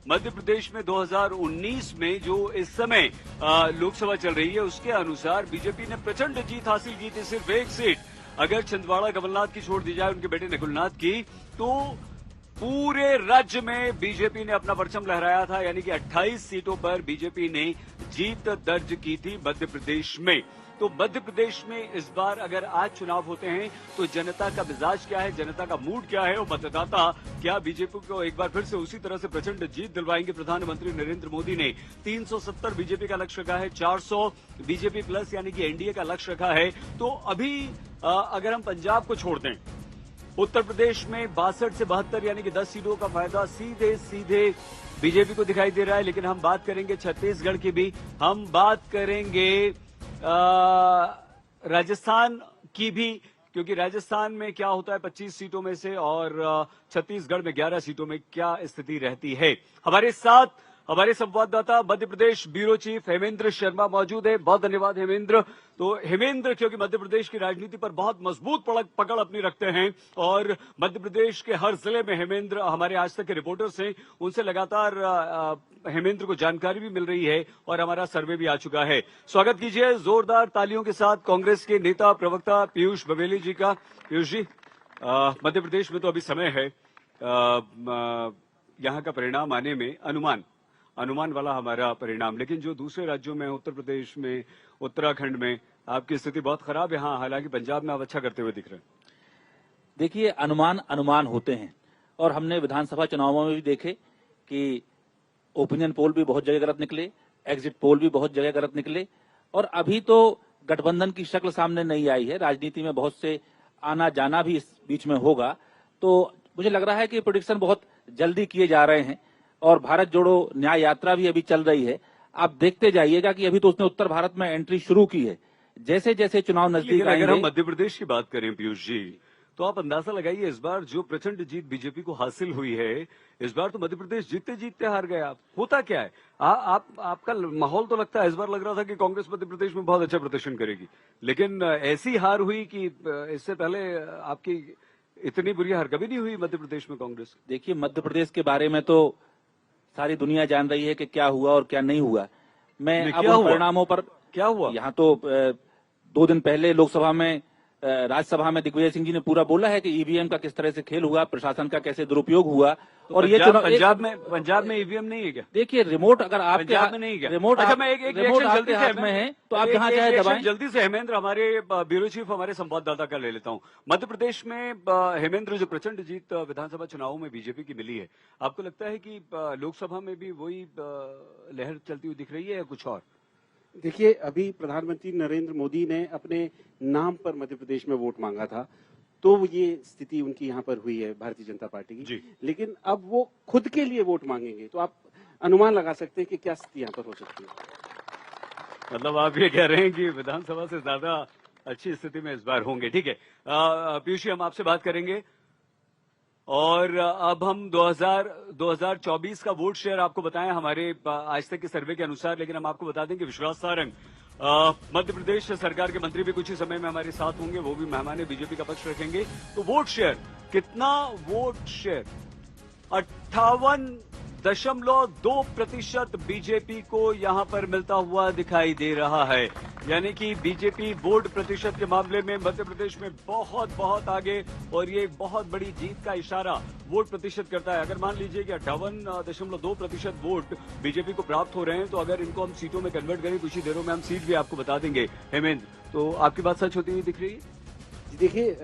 मध्य प्रदेश में 2019 में जो इस समय लोकसभा चल रही है उसके अनुसार बीजेपी ने प्रचंड जीत हासिल की थी, सिर्फ एक सीट अगर छिंदवाड़ा कमलनाथ की छोड़ दी जाए, उनके बेटे नकुलनाथ की, तो पूरे राज्य में बीजेपी ने अपना परचम लहराया था। यानी कि 28 सीटों पर बीजेपी ने जीत दर्ज की थी मध्य प्रदेश में। तो मध्य प्रदेश में इस बार अगर आज चुनाव होते हैं तो जनता का मिजाज क्या है, जनता का मूड क्या है और मतदाता क्या बीजेपी को एक बार फिर से उसी तरह से प्रचंड जीत दिलवाएंगे। प्रधानमंत्री नरेंद्र मोदी ने 370 बीजेपी का लक्ष्य रखा है, 400 बीजेपी प्लस यानी कि एनडीए का लक्ष्य रखा है। तो अभी अगर हम पंजाब को छोड़ दें, उत्तर प्रदेश में 62 से 72 यानी कि 10 सीटों का फायदा सीधे सीधे बीजेपी को दिखाई दे रहा है। लेकिन हम बात करेंगे छत्तीसगढ़ की भी, हम बात करेंगे राजस्थान की भी, क्योंकि राजस्थान में क्या होता है 25 सीटों में से और छत्तीसगढ़ में 11 सीटों में क्या स्थिति रहती है। हमारे साथ हमारे संवाददाता मध्य प्रदेश ब्यूरो चीफ हेमेंद्र शर्मा मौजूद है। बहुत धन्यवाद हेमेंद्र। तो हेमेंद्र, क्योंकि मध्य प्रदेश की राजनीति पर बहुत मजबूत पकड़ अपनी रखते हैं और मध्य प्रदेश के हर जिले में हेमेंद्र हमारे आज तक के रिपोर्टर्स हैं, उनसे लगातार हेमेंद्र को जानकारी भी मिल रही है और हमारा सर्वे भी आ चुका है। स्वागत कीजिए जोरदार तालियों के साथ कांग्रेस के नेता प्रवक्ता पीयूष बघेली जी का। पीयूष जी, मध्य प्रदेश में तो अभी समय है, यहाँ का परिणाम आने में अनुमान वाला हमारा परिणाम, लेकिन जो दूसरे राज्यों में, उत्तर प्रदेश में, उत्तराखंड में आपकी स्थिति बहुत खराब है। हाँ, हालांकि पंजाब में आप अच्छा करते हुए दिख रहे हैं। देखिए, अनुमान होते हैं और हमने विधानसभा चुनावों में भी देखे कि ओपिनियन पोल भी बहुत जगह गलत निकले, एग्जिट पोल भी बहुत जगह गलत निकले और अभी तो गठबंधन की शक्ल सामने नहीं आई है। राजनीति में बहुत से आना जाना भी इस बीच में होगा, तो मुझे लग रहा है कि प्रेडिक्शन बहुत जल्दी किए जा रहे हैं और भारत जोड़ो न्याय यात्रा भी अभी चल रही है। आप देखते जाइएगा कि अभी तो उसने उत्तर भारत में एंट्री शुरू की है। जैसे जैसे चुनाव नजदीक आएंगे, अगर हम मध्य प्रदेश की बात करें पीयूष जी, तो आप अंदाजा लगाइए इस बार जो प्रचंड जीत बीजेपी को हासिल हुई है, इस बार तो मध्य प्रदेश जीतते जीतते हार गया। होता क्या है? आपका माहौल तो लगता है, इस बार लग रहा था कि कांग्रेस मध्य प्रदेश में बहुत अच्छा प्रदर्शन करेगी, लेकिन ऐसी हार हुई कि इससे पहले आपकी इतनी बुरी हार कभी नहीं हुई मध्य प्रदेश में कांग्रेस। देखिए, मध्य प्रदेश के बारे में तो सारी दुनिया जान रही है कि क्या हुआ और क्या नहीं हुआ। मैं अब परिणामों पर क्या हुआ, यहाँ तो 2 दिन पहले लोकसभा में, राज्यसभा में दिग्विजय सिंह जी ने पूरा बोला है कि ईवीएम का किस तरह से खेल हुआ, प्रशासन का कैसे दुरुपयोग हुआ। तो और ये पंजाब में ईवीएम नहीं है क्या? देखिए, रिमोट अगर आपके हाथ में नहीं है, रिमोट आपके हाथ में है तो आप जहाँ चाहे दबाएं। जल्दी से हेमेंद्र, हमारे ब्यूरो चीफ हमारे संवाददाता का ले लेता हूँ। मध्य प्रदेश में हेमेंद्र, जो प्रचंड जीत विधानसभा चुनावों में बीजेपी की मिली है, आपको लगता है कि लोकसभा में भी वही लहर चलती हुई दिख रही है या कुछ और? देखिए, अभी प्रधानमंत्री नरेंद्र मोदी ने अपने नाम पर मध्य प्रदेश में वोट मांगा था, तो ये स्थिति उनकी यहाँ पर हुई है भारतीय जनता पार्टी की। लेकिन अब वो खुद के लिए वोट मांगेंगे, तो आप अनुमान लगा सकते हैं कि क्या स्थिति यहाँ पर हो सकती है। मतलब आप ये कह रहे हैं कि विधानसभा से ज्यादा अच्छी स्थिति में इस बार होंगे। ठीक है पीयूष, हम आपसे बात करेंगे और अब हम 2024 का वोट शेयर आपको बताएं हमारे आज तक के सर्वे के अनुसार। लेकिन हम आपको बता दें कि विश्वास सारंग मध्य प्रदेश सरकार के मंत्री भी कुछ ही समय में हमारे साथ होंगे, वो भी मेहमान बीजेपी का पक्ष रखेंगे। तो वोट शेयर कितना? वोट शेयर 58.2% बीजेपी को यहां पर मिलता हुआ दिखाई दे रहा है। यानी कि बीजेपी वोट प्रतिशत के मामले में मध्य प्रदेश में बहुत आगे, और ये बहुत बड़ी जीत का इशारा वोट प्रतिशत करता है। अगर मान लीजिए कि 58.2% वोट बीजेपी को प्राप्त हो रहे हैं, तो अगर इनको हम सीटों में कन्वर्ट करें, कुछ ही देरों में हम सीट भी आपको बता देंगे। हेमेंद्र, तो आपकी बात सच होती हुई दिख रही है? देखिए,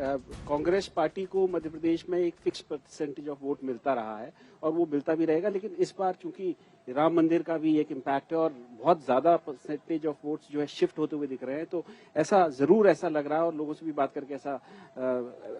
कांग्रेस पार्टी को मध्य प्रदेश में एक फिक्स परसेंटेज ऑफ वोट मिलता रहा है और वो मिलता भी रहेगा। लेकिन इस बार चूंकि राम मंदिर का भी एक इम्पैक्ट है और बहुत ज्यादा परसेंटेज ऑफ वोट्स जो है शिफ्ट होते हुए दिख रहे हैं, तो ऐसा जरूर ऐसा लग रहा है और लोगों से भी बात करके ऐसा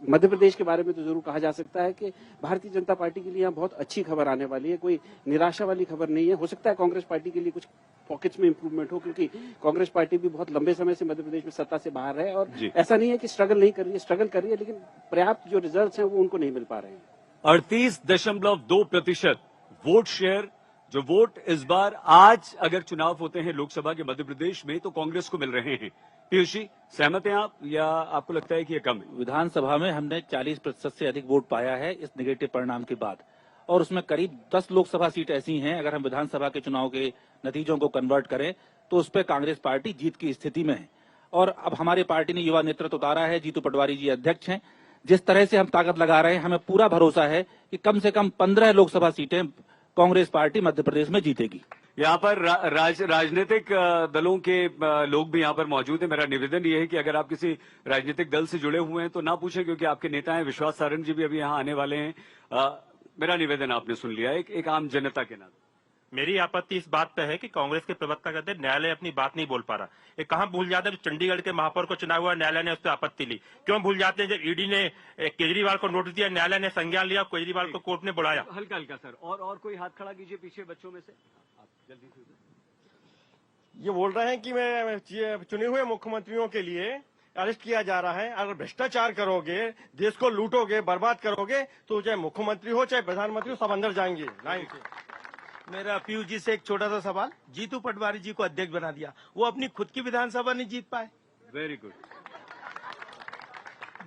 मध्य प्रदेश के बारे में तो जरूर कहा जा सकता है कि भारतीय जनता पार्टी के लिए यहाँ बहुत अच्छी खबर आने वाली है। कोई निराशा वाली खबर नहीं है। हो सकता है कांग्रेस पार्टी के लिए कुछ पॉकेट्स में इंप्रूवमेंट हो, क्योंकि कांग्रेस पार्टी भी बहुत लंबे समय से मध्य प्रदेश में सत्ता से बाहर है और ऐसा नहीं है कि स्ट्रगल नहीं कर रही है, स्ट्रगल कर रही है, लेकिन पर्याप्त जो रिजल्ट्स हैं वो उनको नहीं मिल पा रहे हैं। 38.2% वोट शेयर, जो वोट इस बार आज अगर चुनाव होते हैं लोकसभा के मध्य प्रदेश में, तो कांग्रेस को मिल रहे हैं। पीयूष जी, सहमत हैं आप या आपको लगता है कि ये कम है? विधानसभा में हमने 40% से अधिक वोट पाया है इस नेगेटिव परिणाम के बाद, और उसमें करीब 10 लोकसभा सीट ऐसी हैं, अगर हम विधानसभा के चुनाव के नतीजों को कन्वर्ट करें तो उस पर कांग्रेस पार्टी जीत की स्थिति में है। और अब हमारी पार्टी ने युवा नेतृत्व उतारा है, जीतू पटवारी जी अध्यक्ष हैं। जिस तरह से हम ताकत लगा रहे हैं, हमें पूरा भरोसा है कि कम से कम 15 लोकसभा सीटें कांग्रेस पार्टी मध्य प्रदेश में जीतेगी। यहाँ पर राजनीतिक दलों के लोग भी यहाँ पर मौजूद हैं। मेरा निवेदन ये है कि अगर आप किसी राजनीतिक दल से जुड़े हुए हैं तो ना पूछें, क्योंकि आपके नेता हैं विश्वास सारंग जी भी अभी यहाँ आने वाले हैं। मेरा निवेदन आपने सुन लिया, एक आम जनता के नाते। मेरी आपत्ति इस बात पे है कि कांग्रेस के प्रवक्ता कहते हैं न्यायालय अपनी बात नहीं बोल पा रहा। ये कहाँ भूल जाते हैं, जो चंडीगढ़ के महापौर को चुना हुआ न्यायालय ने उस पर आपत्ति ली। क्यों भूल जाते हैं जब ईडी ने केजरीवाल को नोटिस दिया, न्यायालय ने संज्ञान लिया, केजरीवाल को कोर्ट ने बुलाया। हल्का हल्का सर, और कोई हाथ खड़ा कीजिए पीछे बच्चों में से, आप जल्दी से। ये बोल रहे हैं कि मैं चुने हुए मुख्यमंत्रियों के लिए अरेस्ट किया जा रहा है। अगर भ्रष्टाचार करोगे, देश को लूटोगे, बर्बाद करोगे, तो चाहे मुख्यमंत्री हो चाहे प्रधानमंत्री हो, सब अंदर जाएंगे लाइन से। मेरा पीयूष जी से एक छोटा सा सवाल, जीतू पटवारी जी को अध्यक्ष बना दिया, वो अपनी खुद की विधानसभा नहीं जीत पाए। Very good.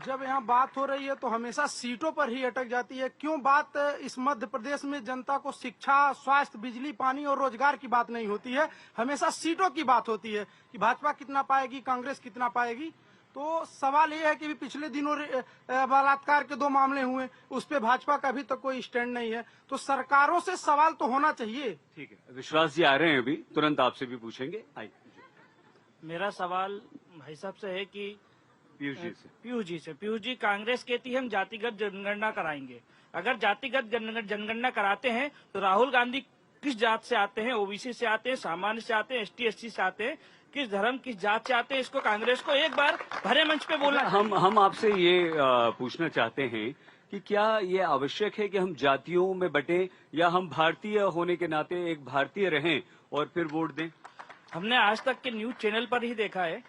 जब यहाँ बात हो रही है तो हमेशा सीटों पर ही अटक जाती है। क्यों बात इस मध्य प्रदेश में जनता को शिक्षा, स्वास्थ्य, बिजली, पानी और रोजगार की बात नहीं होती है, हमेशा सीटों की बात होती है कि भाजपा कितना पाएगी, कांग्रेस कितना पाएगी। तो सवाल ये है कि भी पिछले दिनों बलात्कार के 2 मामले हुए, उस पे भाजपा का अभी तक कोई स्टैंड नहीं है। तो सरकारों से सवाल तो होना चाहिए। ठीक है, विश्वास जी आ रहे हैं अभी, तुरंत आपसे भी पूछेंगे। मेरा सवाल भाई साहब से है कि पीयूष जी, पीयूष जी कांग्रेस कहती है हम जातिगत जनगणना कराएंगे। अगर जातिगत जनगणना कराते हैं तो राहुल गांधी किस जात से आते हैं? ओबीसी से आते हैं, सामान्य से आते हैं, एसटी एससी से आते हैं, किस धर्म किस जात से आते हैं? इसको कांग्रेस को एक बार भरे मंच पे बोलना। हम आपसे ये पूछना चाहते हैं कि क्या ये आवश्यक है कि हम जातियों में बटें, या हम भारतीय होने के नाते एक भारतीय रहें और फिर वोट दें? हमने आज तक के न्यूज चैनल पर ही देखा है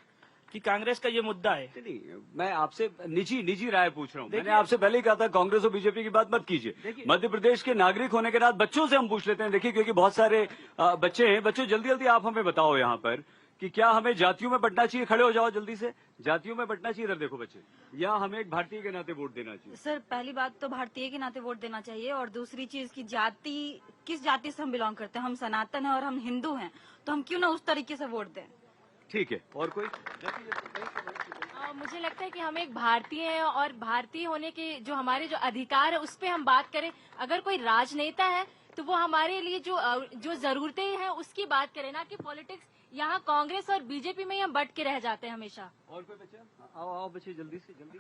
कि कांग्रेस का ये मुद्दा है। नहीं, मैं आपसे निजी राय पूछ रहा हूँ। मैंने आपसे पहले ही कहा था कांग्रेस और बीजेपी की बात मत कीजिए। मध्य प्रदेश के नागरिक होने के नाते बच्चों से हम पूछ लेते हैं। देखिए, क्योंकि बहुत सारे बच्चे हैं। बच्चों, जल्दी आप हमें बताओ यहाँ पर कि क्या हमें जातियों में बंटना चाहिए? खड़े हो जाओ जल्दी से। जातियों में बंटना चाहिए, इधर देखो बच्चे, या हमें एक भारतीय के नाते वोट देना चाहिए? सर, पहली बात तो भारतीय के नाते वोट देना चाहिए, और दूसरी चीज की जाति, किस जाति से हम बिलोंग करते हैं। हम सनातन हैं और हम हिंदू हैं, तो हम क्यों ना उस तरीके से वोट दें। ठीक है, और कोई? मुझे लगता है कि हम एक भारतीय हैं और भारतीय होने के जो हमारे जो अधिकार है उस पे हम बात करें। अगर कोई राजनेता है तो वो हमारे लिए जो जरूरतें हैं उसकी बात करें, ना कि पॉलिटिक्स। यहाँ कांग्रेस और बीजेपी में ही हम बट के रह जाते हैं हमेशा। और कोई बच्चा? आओ बच्चे, जल्दी से जल्दी।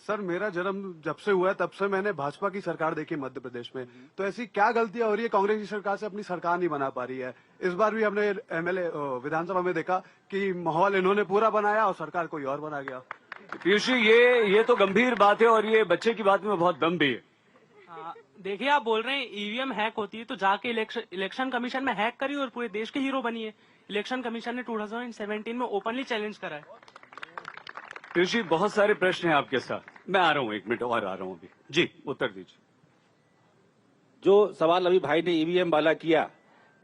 सर, मेरा जन्म जब से हुआ है तब से मैंने भाजपा की सरकार देखी मध्य प्रदेश में। तो ऐसी क्या गलतियां हो रही है, कांग्रेस की सरकार से अपनी सरकार नहीं बना पा रही है? इस बार भी हमने एमएलए विधानसभा में देखा कि माहौल इन्होंने पूरा बनाया और सरकार कोई और बना गया। पीयूष जी, ये तो गंभीर बात है, और ये बच्चे की बात में बहुत दम भी है। देखिए, आप बोल रहे हैं ईवीएम हैक होती है, तो जाके इलेक्शन कमीशन में हैक करिए और पूरे देश के हीरो बनिए। इलेक्शन कमीशन ने 2017 में ओपनली चैलेंज करा है। पीयूष जी, बहुत सारे प्रश्न हैं आपके साथ। मैं आ रहा हूँ, 1 मिनट और आ रहा हूँ अभी। जी, उत्तर दीजिए। जो सवाल अभी भाई ने ईवीएम वाला किया,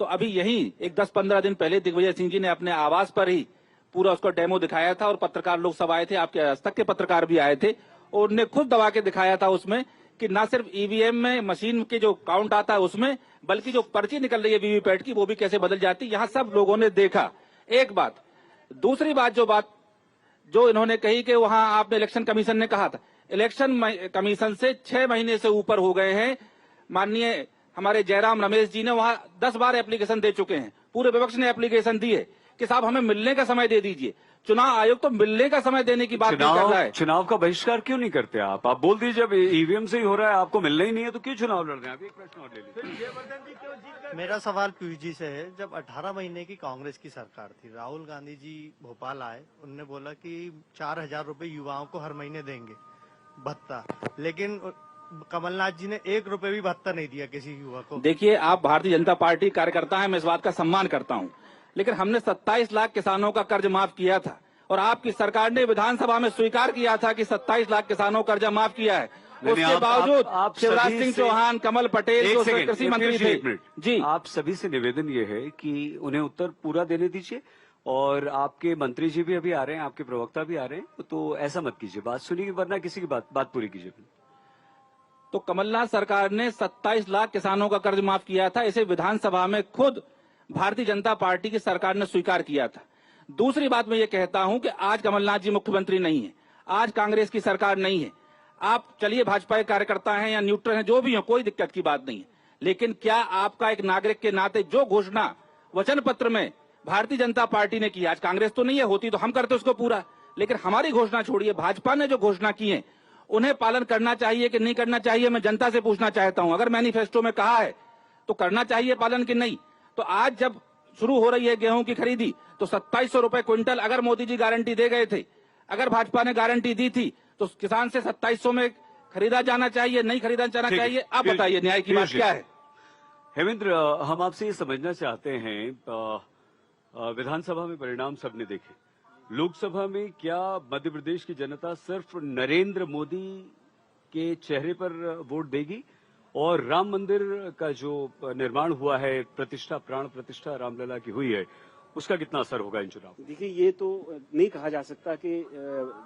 तो अभी यही एक 10-15 दिन पहले दिग्विजय सिंह जी ने अपने आवास पर ही पूरा उसका डेमो दिखाया था, और पत्रकार लोग सब आए थे, आपके आज तक के पत्रकार भी आए थे, और उन्हें खुद दबा के दिखाया था उसमें कि ना सिर्फ ईवीएम में मशीन के जो काउंट आता है उसमें, बल्कि जो पर्ची निकल रही है वीवीपैट की, वो भी कैसे बदल जाती है। यहाँ सब लोगों ने देखा। एक बात। दूसरी बात जो इन्होंने कही कि वहां आपने इलेक्शन कमीशन ने कहा था, इलेक्शन कमीशन से 6 महीने से ऊपर हो गए हैं। माननीय हमारे जयराम रमेश जी ने वहां 10 बार एप्लीकेशन दे चुके हैं। पूरे विपक्ष ने एप्लीकेशन दी है कि साहब हमें मिलने का समय दे दीजिए। चुनाव आयोग तो मिलने का समय देने की बात नहीं कर रहा है। चुनाव का बहिष्कार क्यों नहीं करते आप बोल दीजिए, जब ईवीएम से ही हो रहा है, आपको मिलना ही नहीं है, तो क्यों चुनाव लड़ रहे हैं आप? एक प्रश्न और ले लीजिए। मेरा सवाल पीयूष जी से है, जब 18 महीने की कांग्रेस की सरकार थी, राहुल गांधी जी भोपाल आए, उन्होंने बोला कि 4000 रुपए युवाओं को हर महीने देंगे भत्ता, लेकिन कमलनाथ जी ने 1 रुपए भी भत्ता नहीं दिया किसी युवा को। देखिए, आप भारतीय जनता पार्टी कार्यकर्ता हैं, मैं इस बात का सम्मान करता हूं, लेकिन हमने 27 लाख किसानों का कर्ज माफ किया था, और आपकी सरकार ने विधानसभा में स्वीकार किया था कि 27 लाख किसानों का कर्जा माफ किया है। उसके बावजूद शिवराज सिंह चौहान, कमल पटेल जो कृषि मंत्री थे, जी, आप सभी से निवेदन ये है कि उन्हें उत्तर पूरा देने दीजिए, और आपके मंत्री जी भी अभी आ रहे हैं, आपके प्रवक्ता भी आ रहे हैं, तो ऐसा मत कीजिए, बात सुनिए, वरना किसी की बात पूरी कीजिए। तो कमलनाथ सरकार ने 27 लाख किसानों का कर्ज माफ किया था। इसे विधानसभा में खुद भारतीय जनता पार्टी की सरकार ने स्वीकार किया था। दूसरी बात मैं ये कहता हूं कि आज कमलनाथ जी मुख्यमंत्री नहीं है, आज कांग्रेस की सरकार नहीं है। आप चलिए भाजपा के कार्यकर्ता हैं या न्यूट्रल हैं, जो भी हो, कोई दिक्कत की बात नहीं है, लेकिन क्या आपका एक नागरिक के नाते जो घोषणा वचन पत्र में भारतीय जनता पार्टी ने की, आज कांग्रेस तो नहीं है, होती तो हम करते उसको पूरा, लेकिन हमारी घोषणा छोड़िए, भाजपा ने जो घोषणा की है उन्हें पालन करना चाहिए कि नहीं करना चाहिए, मैं जनता से पूछना चाहता हूं। अगर मैनिफेस्टो में कहा है तो करना चाहिए पालन कि नहीं। तो आज जब शुरू हो रही है गेहूं की खरीदी तो 2700 रुपए क्विंटल अगर मोदी जी गारंटी दे गए थे, अगर भाजपा ने गारंटी दी थी तो किसान से 2700 में खरीदा जाना चाहिए, नहीं खरीदा जाना चाहिए। आप बताइए न्याय की बात क्या है। हेमेंद्र, हम आपसे ये समझना चाहते हैं, विधानसभा में परिणाम सबने देखे, लोकसभा में क्या मध्य प्रदेश की जनता सिर्फ नरेंद्र मोदी के चेहरे पर वोट देगी और राम मंदिर का जो निर्माण हुआ है, प्रतिष्ठा, प्राण प्रतिष्ठा रामलला की हुई है, उसका कितना असर होगा इन चुनाव? देखिए, ये तो नहीं कहा जा सकता कि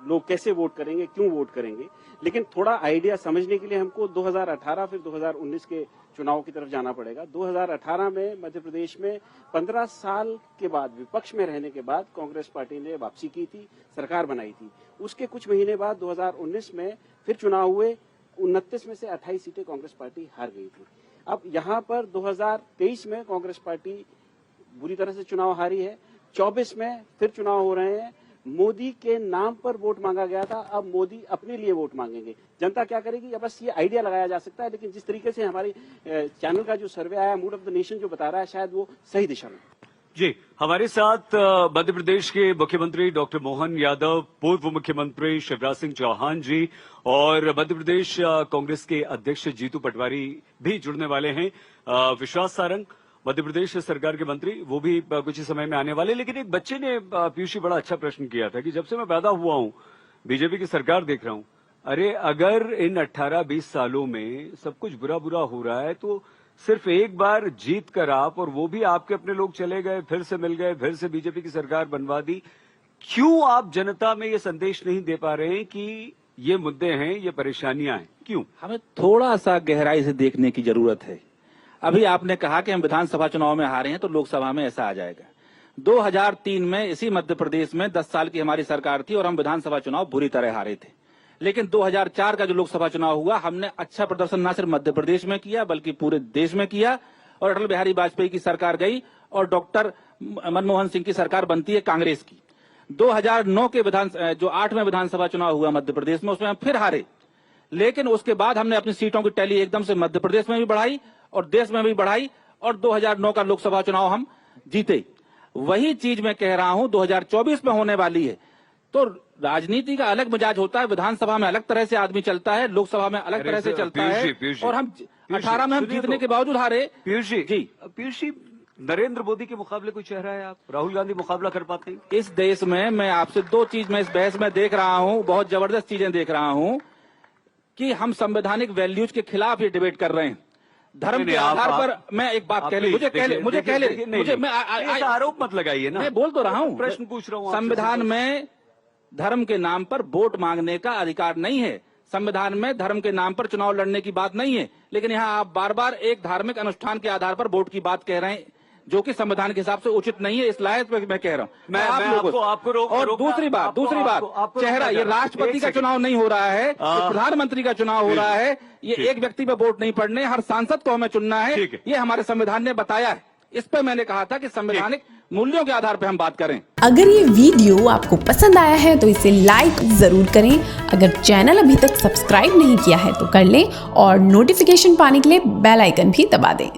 लोग कैसे वोट करेंगे, क्यों वोट करेंगे, लेकिन थोड़ा आइडिया समझने के लिए हमको 2018 फिर 2019 के चुनाव की तरफ जाना पड़ेगा। 2018 में मध्य प्रदेश में 15 साल के बाद, विपक्ष में रहने के बाद कांग्रेस पार्टी ने वापसी की थी, सरकार बनाई थी। उसके कुछ महीने बाद 2019 में फिर चुनाव हुए, 29 में से 28 सीटें कांग्रेस पार्टी हार गई थी। अब यहाँ पर 2023 में कांग्रेस पार्टी बुरी तरह से चुनाव हारी है, 24 में फिर चुनाव हो रहे हैं, मोदी के नाम पर वोट मांगा गया था, अब मोदी अपने लिए वोट मांगेंगे। जनता क्या करेगी, या बस ये आइडिया लगाया जा सकता है, लेकिन जिस तरीके से हमारी चैनल का जो सर्वे आया, मूड ऑफ द नेशन जो बता रहा है, शायद वो सही दिशा में। जी, हमारे साथ मध्य प्रदेश के मुख्यमंत्री डॉक्टर मोहन यादव, पूर्व मुख्यमंत्री शिवराज सिंह चौहान जी और मध्य प्रदेश कांग्रेस के अध्यक्ष जीतू पटवारी भी जुड़ने वाले हैं। विश्वास सारंग, मध्य प्रदेश सरकार के मंत्री, वो भी कुछ ही समय में आने वाले। लेकिन एक बच्चे ने, पीयूष, बड़ा अच्छा प्रश्न किया था कि जब से मैं पैदा हुआ हूं बीजेपी की सरकार देख रहा हूं, अरे अगर इन 18-20 सालों में सब कुछ बुरा बुरा हो रहा है तो सिर्फ एक बार जीत कर आप, और वो भी आपके अपने लोग चले गए, फिर से मिल गए, फिर से बीजेपी की सरकार बनवा दी, क्यों आप जनता में ये संदेश नहीं दे पा रहे हैं कि ये मुद्दे हैं, ये परेशानियां हैं? क्यों? हमें थोड़ा सा गहराई से देखने की जरूरत है। अभी आपने कहा कि हम विधानसभा चुनाव में हारे हैं तो लोकसभा में ऐसा आ जाएगा। 2003 में इसी मध्य प्रदेश में 10 साल की हमारी सरकार थी और हम विधानसभा चुनाव बुरी तरह हारे थे, लेकिन 2004 का जो लोकसभा चुनाव हुआ, हमने अच्छा प्रदर्शन न सिर्फ मध्य प्रदेश में किया बल्कि पूरे देश में किया, और अटल बिहारी वाजपेयी की सरकार गई और डॉक्टर मनमोहन सिंह की सरकार बनती है कांग्रेस की। 2009 के जो 8वें विधानसभा चुनाव हुआ मध्य प्रदेश में, उसमें हम फिर हारे, लेकिन उसके बाद हमने अपनी सीटों की टैली एकदम से मध्य प्रदेश में भी बढ़ाई और देश में भी बढ़ाई और 2009 का लोकसभा चुनाव हम जीते। वही चीज मैं कह रहा हूं 2024 में होने वाली है। तो राजनीति का अलग मिजाज होता है, विधानसभा में अलग तरह से आदमी चलता है, लोकसभा में अलग तरह से चलता है, और हम 18 में हम जीतने के बावजूद हारे। पीयूष जी, नरेंद्र मोदी के मुकाबले कोई चेहरा है? आप राहुल गांधी मुकाबला कर पाते हैं? इस देश में मैं आपसे दो चीज मैं इस बहस में देख रहा हूं, बहुत जबरदस्त चीजें देख रहा हूं कि हम संवैधानिक वैल्यूज के खिलाफ ये डिबेट कर रहे हैं। धर्म के आधार पर मैं एक बात कह ले, मुझे आरोप मत लगाइए ना, मैं बोल तो रहा हूं, प्रश्न पूछ रहा हूं। संविधान में धर्म के नाम पर वोट मांगने का अधिकार नहीं है, संविधान में धर्म के नाम पर चुनाव लड़ने की बात नहीं है, लेकिन यहाँ आप बार बार एक धार्मिक अनुष्ठान के आधार पर वोट की बात कह रहे हैं, जो कि संविधान के हिसाब से उचित नहीं है। इस लायक मैं कह रहा हूँ मैं आपको और दूसरी बात चेहरा, ये राष्ट्रपति का चुनाव नहीं हो रहा है, प्रधानमंत्री का चुनाव हो रहा है, ये एक व्यक्ति पे वोट नहीं पड़ने, हर सांसद को हमें चुनना है, ये हमारे संविधान ने बताया है। इस पर मैंने कहा था कि संवैधानिक मूल्यों के आधार पर हम बात करें। अगर ये वीडियो आपको पसंद आया है तो इसे लाइक जरूर करें। अगर चैनल अभी तक सब्सक्राइब नहीं किया है तो कर लें और नोटिफिकेशन पाने के लिए बेल आइकन भी दबा दें।